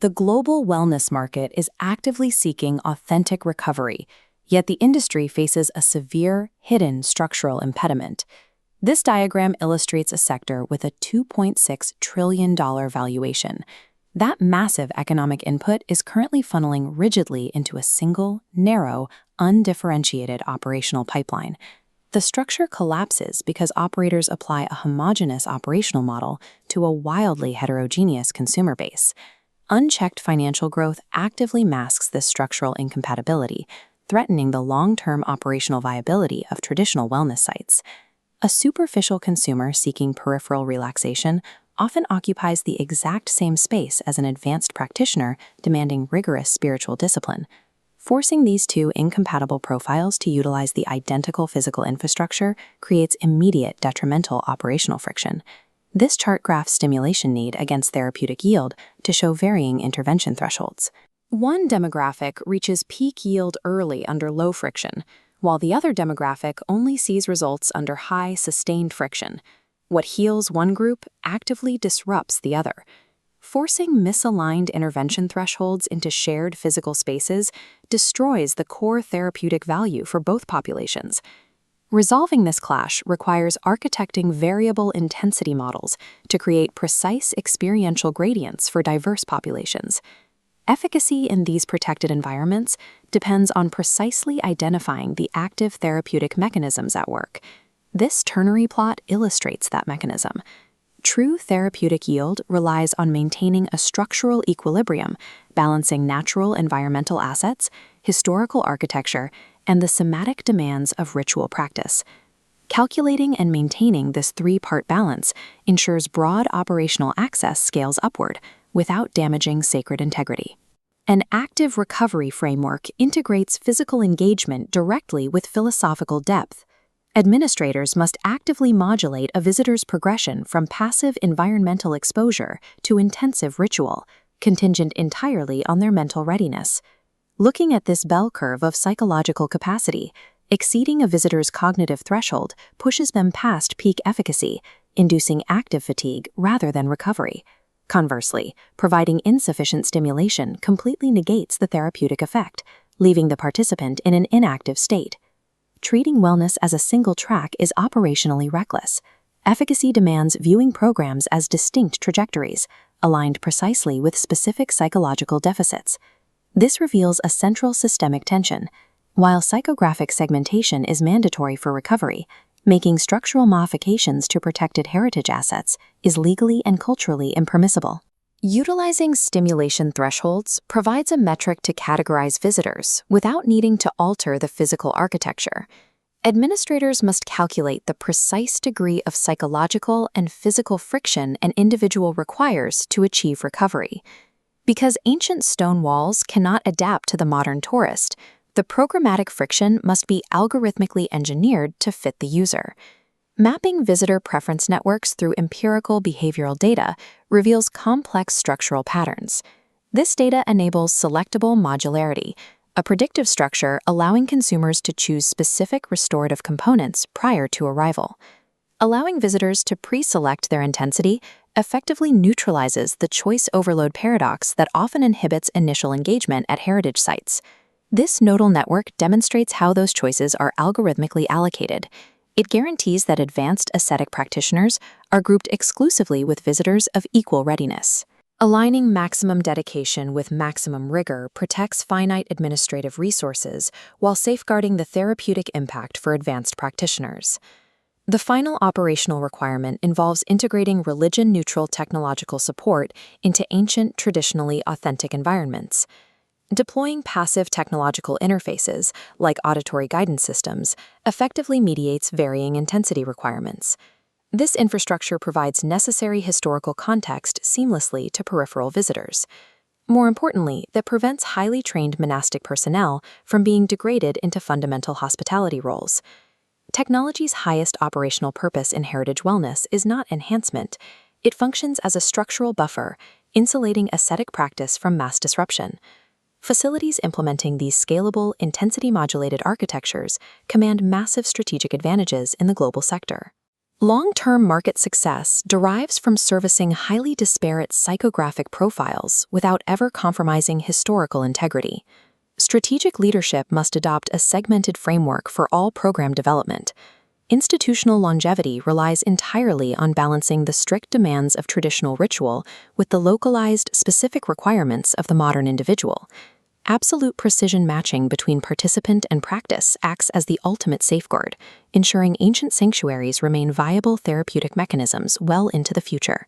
The global wellness market is actively seeking authentic recovery, yet the industry faces a severe, hidden structural impediment. This diagram illustrates a sector with a $2.6 trillion valuation. That massive economic input is currently funneling rigidly into a single, narrow, undifferentiated operational pipeline. The structure collapses because operators apply a homogeneous operational model to a wildly heterogeneous consumer base. Unchecked financial growth actively masks this structural incompatibility, threatening the long-term operational viability of traditional wellness sites. A superficial consumer seeking peripheral relaxation often occupies the exact same space as an advanced practitioner demanding rigorous spiritual discipline. Forcing these two incompatible profiles to utilize the identical physical infrastructure creates immediate detrimental operational friction. This chart graphs stimulation need against therapeutic yield to show varying intervention thresholds. One demographic reaches peak yield early under low friction, while the other demographic only sees results under high, sustained friction. What heals one group actively disrupts the other. Forcing misaligned intervention thresholds into shared physical spaces destroys the core therapeutic value for both populations. Resolving this clash requires architecting variable intensity models to create precise experiential gradients for diverse populations. Efficacy in these protected environments depends on precisely identifying the active therapeutic mechanisms at work. This ternary plot illustrates that mechanism. True therapeutic yield relies on maintaining a structural equilibrium, balancing natural environmental assets, historical architecture, and the somatic demands of ritual practice. Calculating and maintaining this three-part balance ensures broad operational access scales upward without damaging sacred integrity. An active recovery framework integrates physical engagement directly with philosophical depth. Administrators must actively modulate a visitor's progression from passive environmental exposure to intensive ritual, contingent entirely on their mental readiness. Looking at this bell curve of psychological capacity, exceeding a visitor's cognitive threshold pushes them past peak efficacy, inducing active fatigue rather than recovery. Conversely, providing insufficient stimulation completely negates the therapeutic effect, leaving the participant in an inactive state. Treating wellness as a single track is operationally reckless. Efficacy demands viewing programs as distinct trajectories, aligned precisely with specific psychological deficits. This reveals a central systemic tension. While psychographic segmentation is mandatory for recovery, making structural modifications to protected heritage assets is legally and culturally impermissible. Utilizing stimulation thresholds provides a metric to categorize visitors without needing to alter the physical architecture. Administrators must calculate the precise degree of psychological and physical friction an individual requires to achieve recovery. Because ancient stone walls cannot adapt to the modern tourist, the programmatic friction must be algorithmically engineered to fit the user. Mapping visitor preference networks through empirical behavioral data reveals complex structural patterns. This data enables selectable modularity, a predictive structure allowing consumers to choose specific restorative components prior to arrival. Allowing visitors to pre-select their intensity effectively neutralizes the choice overload paradox that often inhibits initial engagement at heritage sites. This nodal network demonstrates how those choices are algorithmically allocated. It guarantees that advanced aesthetic practitioners are grouped exclusively with visitors of equal readiness. Aligning maximum dedication with maximum rigor protects finite administrative resources while safeguarding the therapeutic impact for advanced practitioners. The final operational requirement involves integrating religion-neutral technological support into ancient, traditionally authentic environments. Deploying passive technological interfaces, like auditory guidance systems, effectively mediates varying intensity requirements. This infrastructure provides necessary historical context seamlessly to peripheral visitors. More importantly, that prevents highly trained monastic personnel from being degraded into fundamental hospitality roles. Technology's highest operational purpose in heritage wellness is not enhancement. It functions as a structural buffer, insulating ascetic practice from mass disruption. Facilities implementing these scalable, intensity-modulated architectures command massive strategic advantages in the global sector. Long-term market success derives from servicing highly disparate psychographic profiles without ever compromising historical integrity. Strategic leadership must adopt a segmented framework for all program development. Institutional longevity relies entirely on balancing the strict demands of traditional ritual with the localized, specific requirements of the modern individual. Absolute precision matching between participant and practice acts as the ultimate safeguard, ensuring ancient sanctuaries remain viable therapeutic mechanisms well into the future.